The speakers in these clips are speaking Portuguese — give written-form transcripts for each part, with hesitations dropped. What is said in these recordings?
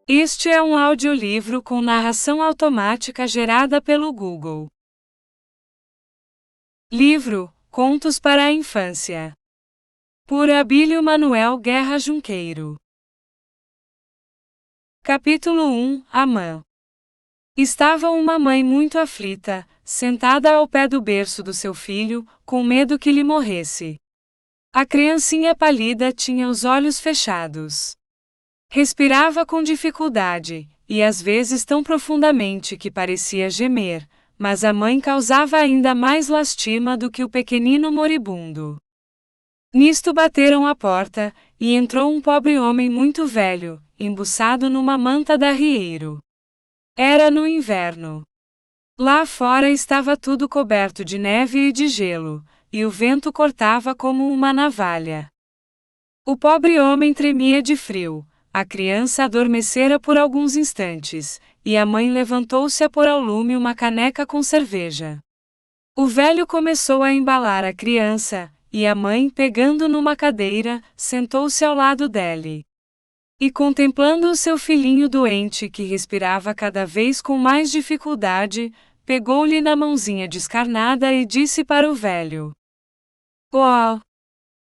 Este é um audiolivro com narração automática gerada pelo Google. Livro Contos para a Infância, por Abílio Manuel Guerra Junqueiro. Capítulo 1 Amã. Estava uma mãe muito aflita, sentada ao pé do berço do seu filho, com medo que lhe morresse. A criancinha pálida tinha os olhos fechados. Respirava com dificuldade, e às vezes tão profundamente que parecia gemer, mas a mãe causava ainda mais lastima do que o pequenino moribundo. Nisto bateram à porta, e entrou um pobre homem muito velho, embuçado numa manta d'arrieiro. Era no inverno. Lá fora estava tudo coberto de neve e de gelo, e o vento cortava como uma navalha. O pobre homem tremia de frio. A criança adormecera por alguns instantes, e a mãe levantou-se a pôr ao lume uma caneca com cerveja. O velho começou a embalar a criança, e a mãe, pegando numa cadeira, sentou-se ao lado dele. E contemplando o seu filhinho doente que respirava cada vez com mais dificuldade, pegou-lhe na mãozinha descarnada e disse para o velho: "Oh!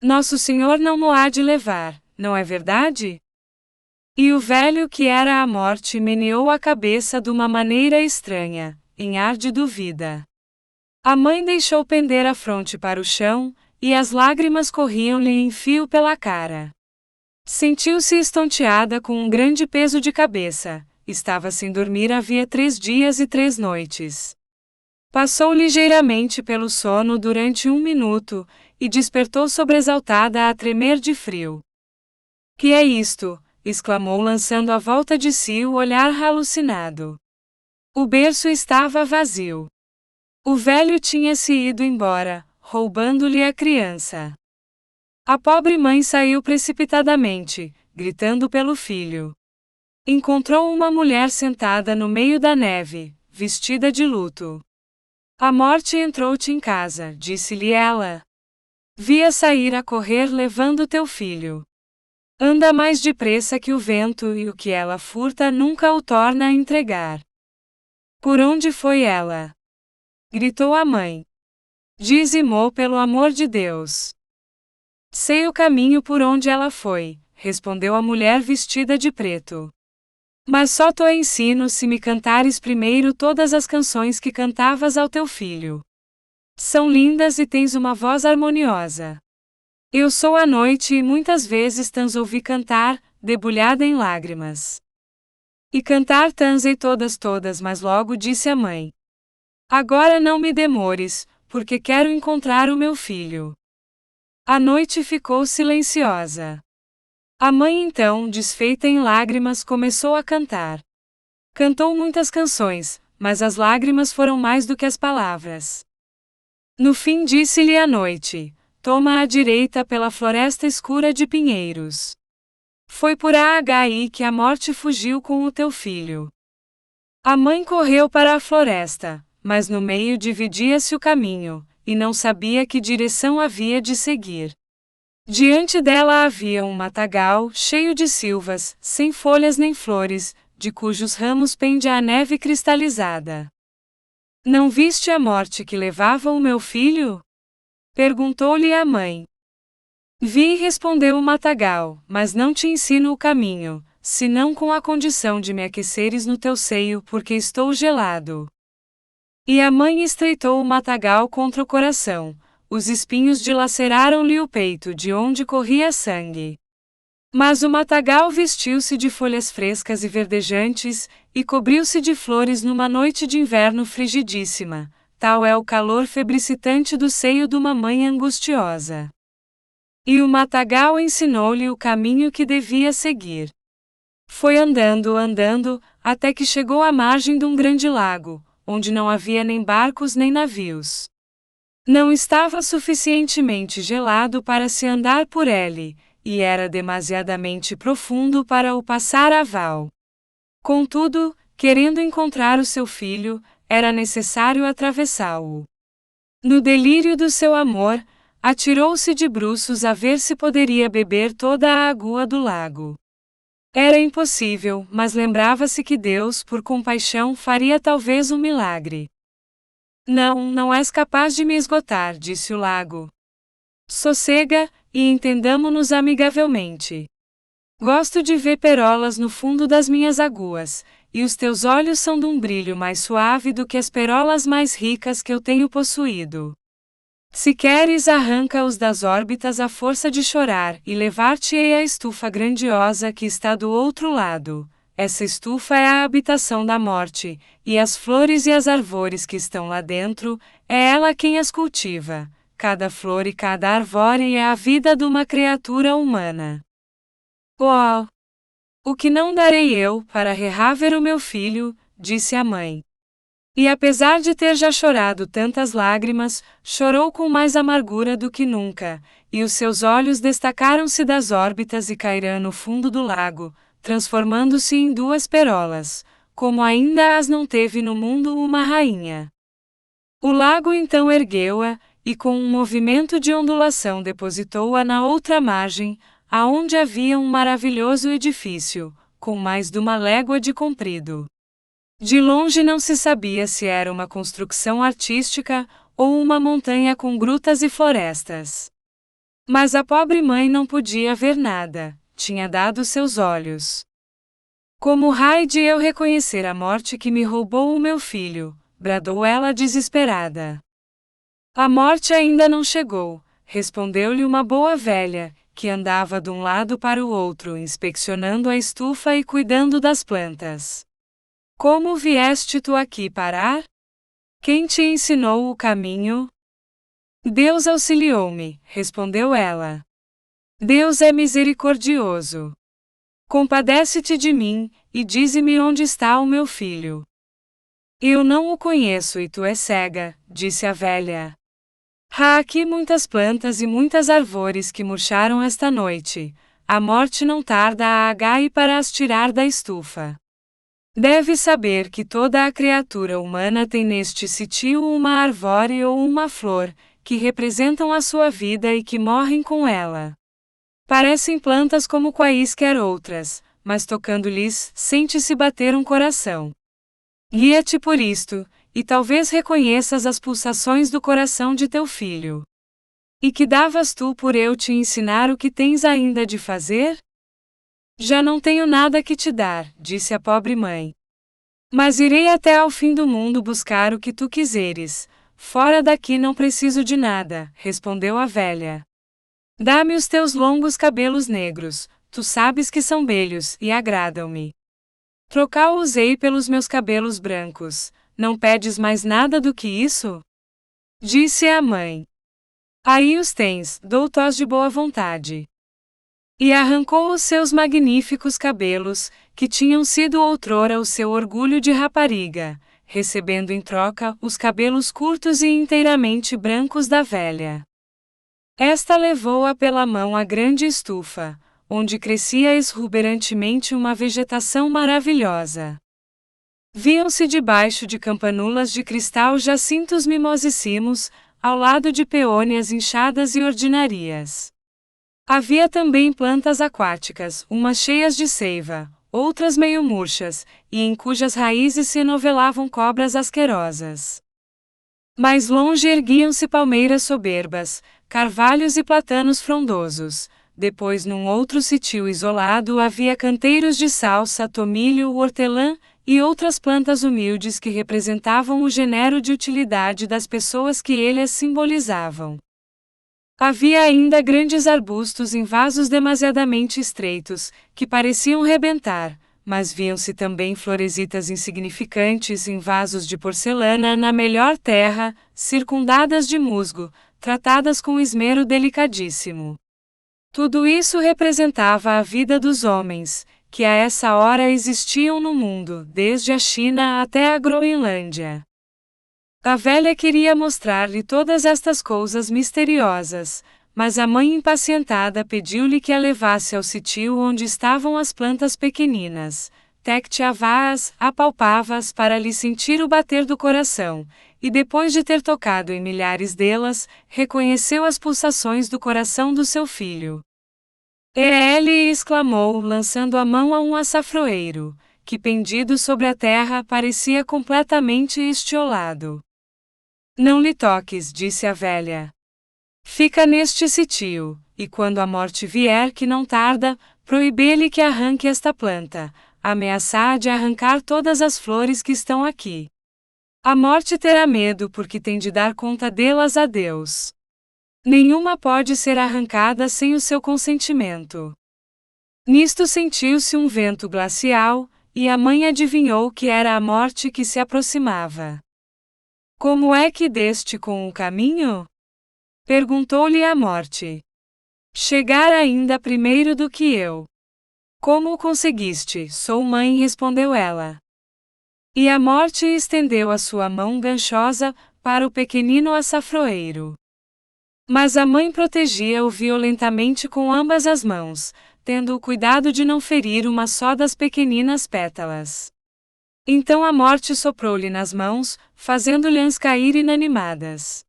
Nosso Senhor não mo há de levar, não é verdade?" E o velho, que era a morte, meneou a cabeça de uma maneira estranha, em ar de dúvida. A mãe deixou pender a fronte para o chão, e as lágrimas corriam-lhe em fio pela cara. Sentiu-se estonteada com um grande peso de cabeça. Estava sem dormir havia 3 dias e 3 noites. Passou ligeiramente pelo sono durante 1 minuto, e despertou sobressaltada a tremer de frio. "Que é isto?" exclamou, lançando à volta de si o olhar alucinado. O berço estava vazio. O velho tinha-se ido embora, roubando-lhe a criança. A pobre mãe saiu precipitadamente, gritando pelo filho. Encontrou uma mulher sentada no meio da neve, vestida de luto. "A morte entrou-te em casa", disse-lhe ela. "Vi-a sair a correr levando teu filho. Anda mais depressa que o vento, e o que ela furta nunca o torna a entregar." "Por onde foi ela?" gritou a mãe. "Dize-mo, pelo amor de Deus." "Sei o caminho por onde ela foi", respondeu a mulher vestida de preto. "Mas só te ensino se me cantares primeiro todas as canções que cantavas ao teu filho. São lindas e tens uma voz harmoniosa. Eu sou a noite e muitas vezes tans ouvi cantar, debulhada em lágrimas. E cantar tansei todas, mas logo disse a mãe: Agora não me demores, porque quero encontrar o meu filho." A noite ficou silenciosa. A mãe então, desfeita em lágrimas, começou a cantar. Cantou muitas canções, mas as lágrimas foram mais do que as palavras. No fim disse-lhe a noite: "Toma à direita pela floresta escura de pinheiros. Foi por aí que a morte fugiu com o teu filho." A mãe correu para a floresta, mas no meio dividia-se o caminho, e não sabia que direção havia de seguir. Diante dela havia um matagal, cheio de silvas, sem folhas nem flores, de cujos ramos pende a neve cristalizada. "Não viste a morte que levava o meu filho?" perguntou-lhe a mãe. "Vi", respondeu o matagal, "mas não te ensino o caminho, senão com a condição de me aqueceres no teu seio, porque estou gelado." E a mãe estreitou o matagal contra o coração. Os espinhos dilaceraram-lhe o peito, de onde corria sangue. Mas o matagal vestiu-se de folhas frescas e verdejantes, e cobriu-se de flores numa noite de inverno frigidíssima. Tal é o calor febricitante do seio de uma mãe angustiosa. E o matagal ensinou-lhe o caminho que devia seguir. Foi andando, até que chegou à margem de um grande lago, onde não havia nem barcos nem navios. Não estava suficientemente gelado para se andar por ele, e era demasiadamente profundo para o passar a val. Contudo, querendo encontrar o seu filho, era necessário atravessá-lo. No delírio do seu amor, atirou-se de bruços a ver se poderia beber toda a água do lago. Era impossível, mas lembrava-se que Deus, por compaixão, faria talvez um milagre. Não, não és capaz de me esgotar, disse o lago. Sossega, e entendamo-nos amigavelmente. Gosto de ver perolas no fundo das minhas agulhas, e os teus olhos são de um brilho mais suave do que as perolas mais ricas que eu tenho possuído. Se queres, arranca-os das órbitas à força de chorar, e levar-te-ei à estufa grandiosa que está do outro lado. Essa estufa é a habitação da morte, e as flores e as árvores que estão lá dentro, é ela quem as cultiva. Cada flor e cada árvore é a vida de uma criatura humana. Oh! O que não darei eu para rehaver o meu filho, disse a mãe. E apesar de ter já chorado tantas lágrimas, chorou com mais amargura do que nunca, e os seus olhos destacaram-se das órbitas e caíram no fundo do lago, transformando-se em duas perolas, como ainda as não teve no mundo uma rainha. O lago então ergueu-a, e com um movimento de ondulação depositou-a na outra margem, aonde havia um maravilhoso edifício, com mais de 1 légua de comprido. De longe não se sabia se era uma construção artística, ou uma montanha com grutas e florestas. Mas a pobre mãe não podia ver nada, tinha dado seus olhos. Como raio de eu reconhecer a morte que me roubou o meu filho, bradou ela desesperada. A morte ainda não chegou, respondeu-lhe uma boa velha, que andava de um lado para o outro inspecionando a estufa e cuidando das plantas. Como vieste tu aqui parar? Quem te ensinou o caminho? Deus auxiliou-me, respondeu ela. Deus é misericordioso. Compadece-te de mim, e dize-me onde está o meu filho. Eu não o conheço e tu és cega, disse a velha. Há aqui muitas plantas e muitas árvores que murcharam esta noite. A morte não tarda a ir para as tirar da estufa. Deve saber que toda a criatura humana tem neste sítio uma árvore ou uma flor, que representam a sua vida e que morrem com ela. Parecem plantas como quaisquer outras, mas tocando-lhes, sente-se bater um coração. Guia-te por isto, e talvez reconheças as pulsações do coração de teu filho. E que davas tu por eu te ensinar o que tens ainda de fazer? Já não tenho nada que te dar, disse a pobre mãe. Mas irei até ao fim do mundo buscar o que tu quiseres. Fora daqui não preciso de nada, respondeu a velha. Dá-me os teus longos cabelos negros, tu sabes que são belos e agradam-me. Trocá-los-ei pelos meus cabelos brancos, não pedes mais nada do que isso? Disse a mãe. Aí os tens, dou-te-os de boa vontade. E arrancou os seus magníficos cabelos, que tinham sido outrora o seu orgulho de rapariga, recebendo em troca os cabelos curtos e inteiramente brancos da velha. Esta levou-a pela mão à grande estufa, onde crescia exuberantemente uma vegetação maravilhosa. Viam-se debaixo de campanulas de cristal jacintos mimosíssimos, ao lado de peônias inchadas e ordinarias. Havia também plantas aquáticas, umas cheias de seiva, outras meio murchas, e em cujas raízes se enovelavam cobras asquerosas. Mais longe erguiam-se palmeiras soberbas, carvalhos e platanos frondosos. Depois, num outro sítio isolado, havia canteiros de salsa, tomilho, hortelã e outras plantas humildes que representavam o gênero de utilidade das pessoas que eles simbolizavam. Havia ainda grandes arbustos em vasos demasiadamente estreitos, que pareciam rebentar, mas viam-se também floresitas insignificantes em vasos de porcelana na melhor terra, circundadas de musgo, tratadas com esmero delicadíssimo. Tudo isso representava a vida dos homens, que a essa hora existiam no mundo, desde a China até a Groenlândia. A velha queria mostrar-lhe todas estas coisas misteriosas, mas a mãe impacientada pediu-lhe que a levasse ao sítio onde estavam as plantas pequeninas. Tecteava-as, apalpava-as para lhe sentir o bater do coração, e depois de ter tocado em milhares delas, reconheceu as pulsações do coração do seu filho. Ele exclamou, lançando a mão a um açafroeiro, que pendido sobre a terra parecia completamente estiolado. Não lhe toques, disse a velha. Fica neste sítio, e quando a morte vier que não tarda, proíbe-lhe que arranque esta planta, ameaçar de arrancar todas as flores que estão aqui. A morte terá medo porque tem de dar conta delas a Deus. Nenhuma pode ser arrancada sem o seu consentimento. Nisto sentiu-se um vento glacial, e a mãe adivinhou que era a morte que se aproximava. Como é que deste com o caminho? Perguntou-lhe a morte. Chegar ainda primeiro do que eu. Como o conseguiste? Sou mãe, respondeu ela. E a morte estendeu a sua mão ganchosa para o pequenino açafroeiro. Mas a mãe protegia-o violentamente com ambas as mãos, tendo o cuidado de não ferir uma só das pequeninas pétalas. Então a morte soprou-lhe nas mãos, fazendo-lhes cair inanimadas.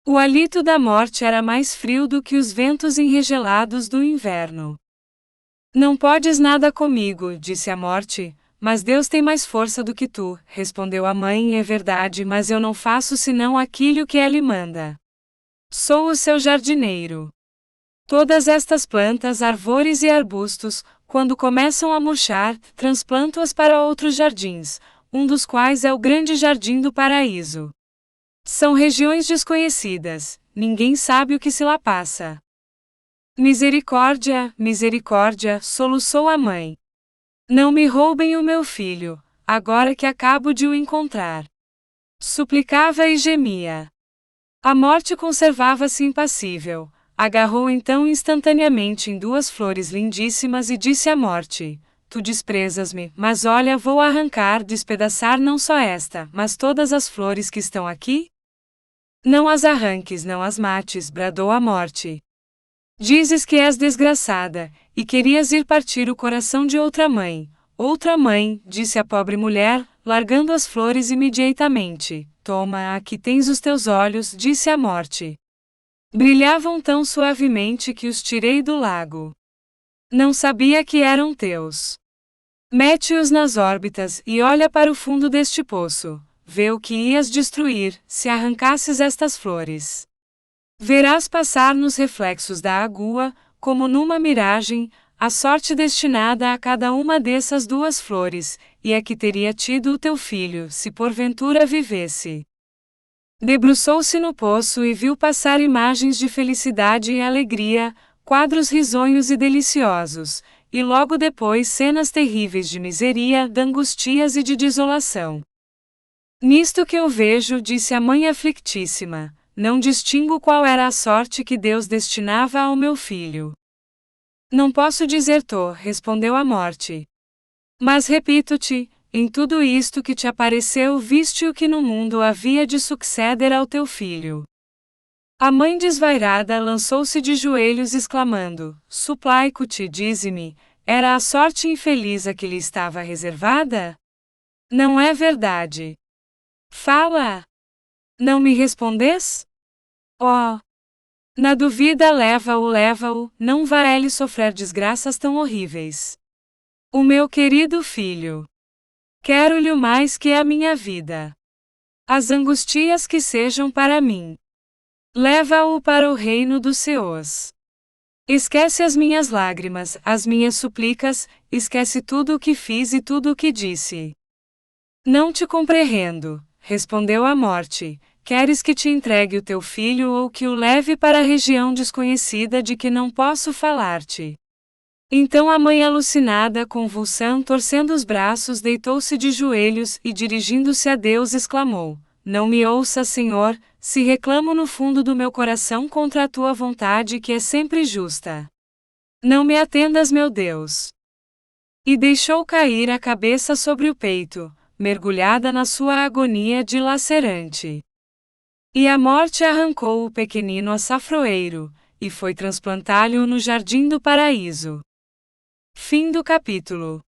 O hálito da morte era mais frio do que os ventos enregelados do inverno. Não podes nada comigo, disse a morte, mas Deus tem mais força do que tu, respondeu a mãe. É verdade, mas eu não faço senão aquilo que ele manda. Sou o seu jardineiro. Todas estas plantas, árvores e arbustos, quando começam a murchar, transplanto-as para outros jardins, um dos quais é o grande jardim do paraíso. São regiões desconhecidas, ninguém sabe o que se lá passa. Misericórdia, misericórdia, soluçou a mãe. Não me roubem o meu filho, agora que acabo de o encontrar. Suplicava e gemia. A morte conservava-se impassível. Agarrou então instantaneamente em duas flores lindíssimas e disse à morte: Tu desprezas-me, mas olha, vou arrancar, despedaçar não só esta, mas todas as flores que estão aqui? Não as arranques, não as mates, bradou a morte. Dizes que és desgraçada, e querias ir partir o coração de outra mãe. Outra mãe, disse a pobre mulher, largando as flores imediatamente. Toma, aqui tens os teus olhos, disse a morte. Brilhavam tão suavemente que os tirei do lago. Não sabia que eram teus. Mete-os nas órbitas e olha para o fundo deste poço. Vê o que ias destruir, se arrancasses estas flores. Verás passar nos reflexos da água, como numa miragem, a sorte destinada a cada uma dessas duas flores, e a que teria tido o teu filho, se porventura vivesse. Debruçou-se no poço e viu passar imagens de felicidade e alegria, quadros risonhos e deliciosos, e logo depois cenas terríveis de miséria, de angustias e de desolação. Nisto que eu vejo, disse a mãe aflictíssima, não distingo qual era a sorte que Deus destinava ao meu filho. Não posso dizer-te, respondeu a morte. Mas repito-te, em tudo isto que te apareceu, viste o que no mundo havia de suceder ao teu filho. A mãe desvairada lançou-se de joelhos exclamando, suplico-te, dize-me, era a sorte infeliz a que lhe estava reservada? Não é verdade. Fala! Não me respondes? Oh! Na dúvida leva-o, não vá ele sofrer desgraças tão horríveis. O meu querido filho. Quero-lhe mais que a minha vida. As angustias que sejam para mim. Leva-o para o reino dos céus. Esquece as minhas lágrimas, as minhas súplicas, esquece tudo o que fiz e tudo o que disse. Não te compreendo, respondeu a morte. Queres que te entregue o teu filho ou que o leve para a região desconhecida de que não posso falar-te? Então a mãe alucinada, convulsão, torcendo os braços, deitou-se de joelhos e dirigindo-se a Deus exclamou: Não me ouça, Senhor, se reclamo no fundo do meu coração contra a tua vontade que é sempre justa. Não me atendas, meu Deus. E deixou cair a cabeça sobre o peito, mergulhada na sua agonia dilacerante. E a morte arrancou o pequenino açafroeiro, e foi transplantá-lo no jardim do paraíso. Fim do capítulo.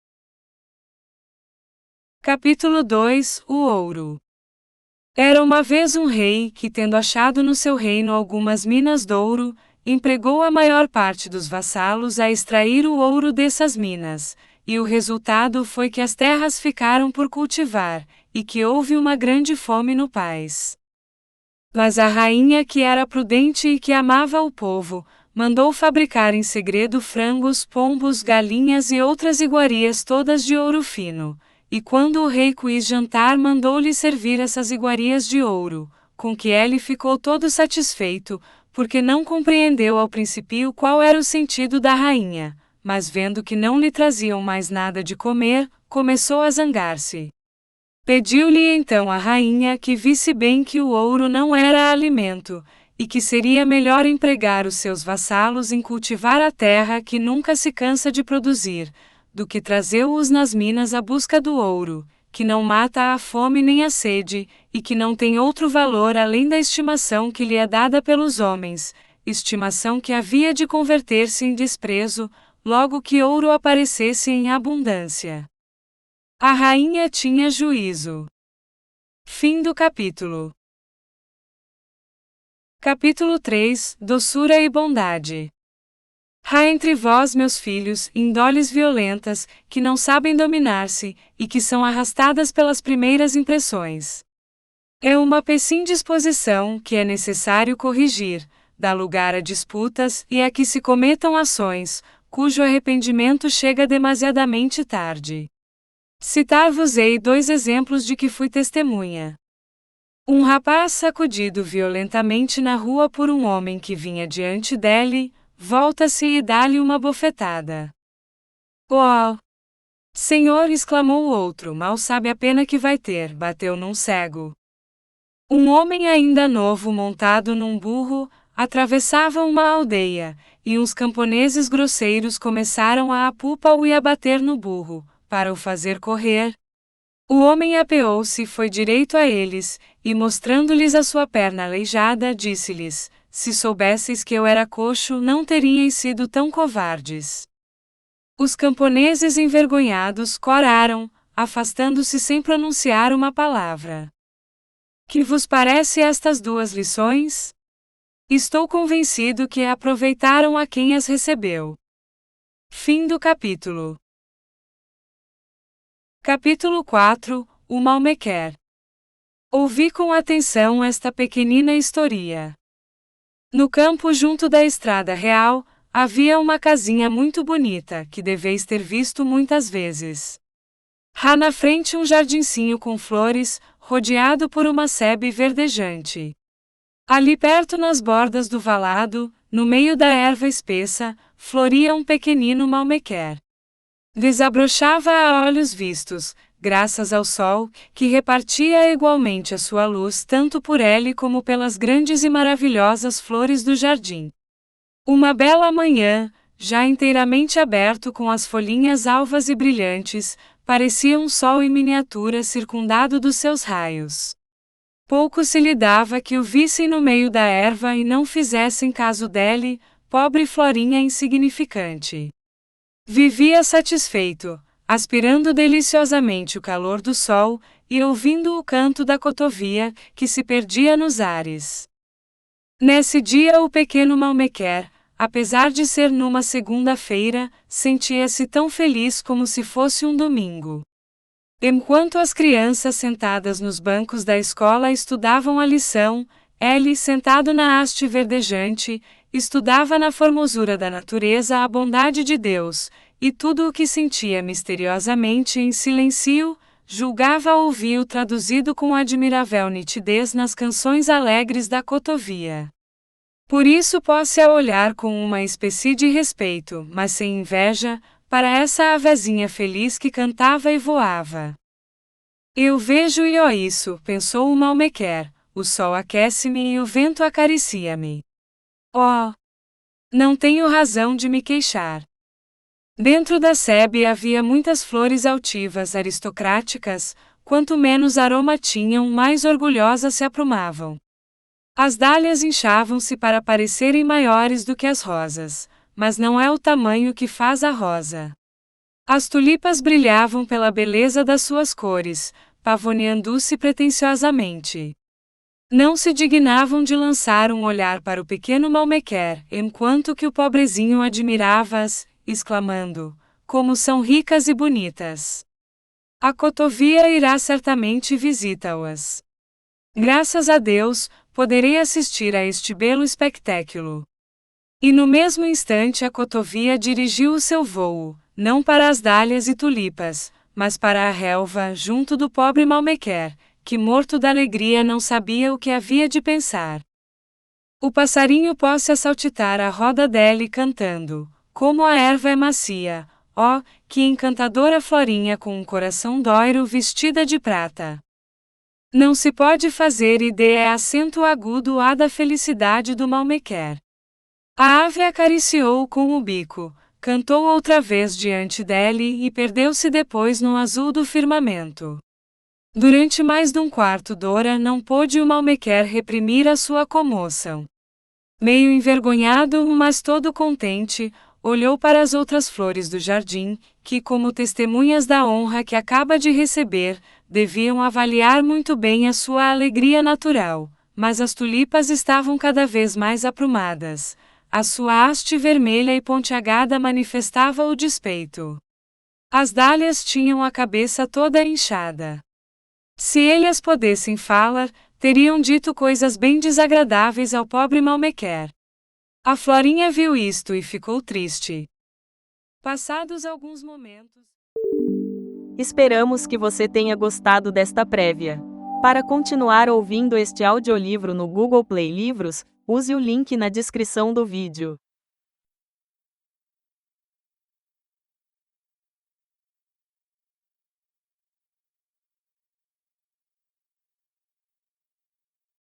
Capítulo 2 – O ouro. Era uma vez um rei que, tendo achado no seu reino algumas minas de ouro, empregou a maior parte dos vassalos a extrair o ouro dessas minas, e o resultado foi que as terras ficaram por cultivar, e que houve uma grande fome no país. Mas a rainha, que era prudente e que amava o povo, mandou fabricar em segredo frangos, pombos, galinhas e outras iguarias todas de ouro fino. E quando o rei quis jantar, mandou-lhe servir essas iguarias de ouro, com que ele ficou todo satisfeito, porque não compreendeu ao princípio qual era o sentido da rainha, mas vendo que não lhe traziam mais nada de comer, começou a zangar-se. Pediu-lhe então a rainha que visse bem que o ouro não era alimento, e que seria melhor empregar os seus vassalos em cultivar a terra que nunca se cansa de produzir, do que trazê-los nas minas à busca do ouro, que não mata a fome nem a sede, e que não tem outro valor além da estimação que lhe é dada pelos homens, estimação que havia de converter-se em desprezo, logo que ouro aparecesse em abundância. A rainha tinha juízo. Fim do capítulo. Capítulo 3 – Doçura e bondade. Há entre vós, meus filhos, índóles violentas, que não sabem dominar-se, e que são arrastadas pelas primeiras impressões. É uma péssima disposição que é necessário corrigir, dá lugar a disputas e a que se cometam ações, cujo arrependimento chega demasiadamente tarde. Citar-vos-ei 2 exemplos de que fui testemunha. Um rapaz sacudido violentamente na rua por um homem que vinha diante dele, volta-se e dá-lhe uma bofetada. Oh! Senhor, exclamou o outro, mal sabe a pena que vai ter, bateu num cego. Um homem ainda novo montado num burro, atravessava uma aldeia, e uns camponeses grosseiros começaram a apupá-o e a bater no burro, para o fazer correr. O homem apeou-se e foi direito a eles, e mostrando-lhes a sua perna aleijada, disse-lhes: se soubesseis que eu era coxo, não teríeis sido tão covardes. Os camponeses envergonhados coraram, afastando-se sem pronunciar uma palavra. Que vos parece estas 2 lições? Estou convencido que aproveitaram a quem as recebeu. Fim do capítulo. Capítulo 4 – O Malmequer. Ouvi com atenção esta pequenina historia. No campo junto da estrada real, havia uma casinha muito bonita, que deveis ter visto muitas vezes. Há na frente um jardincinho com flores, rodeado por uma sebe verdejante. Ali perto, nas bordas do valado, no meio da erva espessa, floria um pequenino malmequer. Desabrochava a olhos vistos, graças ao sol, que repartia igualmente a sua luz tanto por ele como pelas grandes e maravilhosas flores do jardim. Uma bela manhã, já inteiramente aberto com as folhinhas alvas e brilhantes, parecia um sol em miniatura circundado dos seus raios. Pouco se lhe dava que o vissem no meio da erva e não fizessem caso dele, pobre florinha insignificante. Vivia satisfeito, aspirando deliciosamente o calor do sol, e ouvindo o canto da cotovia, que se perdia nos ares. Nesse dia o pequeno malmequer, apesar de ser numa segunda-feira, sentia-se tão feliz como se fosse um domingo. Enquanto as crianças sentadas nos bancos da escola estudavam a lição, ele, sentado na haste verdejante, estudava na formosura da natureza a bondade de Deus, e tudo o que sentia misteriosamente em silêncio, julgava ouvir-o traduzido com admirável nitidez nas canções alegres da cotovia. Por isso pôs-se a olhar com uma espécie de respeito, mas sem inveja, para essa avezinha feliz que cantava e voava. Eu vejo e ó isso, pensou o malmequer, o sol aquece-me e o vento acaricia-me. Oh! Não tenho razão de me queixar. Dentro da sebe havia muitas flores altivas aristocráticas, quanto menos aroma tinham, mais orgulhosas se aprumavam. As dálias inchavam-se para parecerem maiores do que as rosas, mas não é o tamanho que faz a rosa. As tulipas brilhavam pela beleza das suas cores, pavoneando-se pretensiosamente. Não se dignavam de lançar um olhar para o pequeno Malmequer, enquanto que o pobrezinho admirava-as, exclamando: como são ricas e bonitas! A cotovia irá certamente visita-as. Graças a Deus, poderei assistir a este belo espetáculo. E no mesmo instante a cotovia dirigiu o seu vôo, não para as dálias e tulipas, mas para a relva junto do pobre Malmequer, que morto da alegria não sabia o que havia de pensar. O passarinho pôs-se a saltitar à roda dele cantando: como a erva é macia, ó, que encantadora florinha com um coração doiro vestida de prata. Não se pode fazer ideia é acento agudo a da felicidade do Malmequer. A ave acariciou-o com o bico, cantou outra vez diante dele e perdeu-se depois no azul do firmamento. Durante mais de um quarto d'hora não pôde o Malmequer reprimir a sua comoção. Meio envergonhado, mas todo contente, olhou para as outras flores do jardim, que, como testemunhas da honra que acaba de receber, deviam avaliar muito bem a sua alegria natural, mas as tulipas estavam cada vez mais aprumadas. A sua haste vermelha e pontiagada manifestava o despeito. As dálias tinham a cabeça toda inchada. Se eles pudessem falar, teriam dito coisas bem desagradáveis ao pobre Malmequer. A Florinha viu isto e ficou triste. Passados alguns momentos... Esperamos que você tenha gostado desta prévia. Para continuar ouvindo este audiolivro no Google Play Livros, use o link na descrição do vídeo.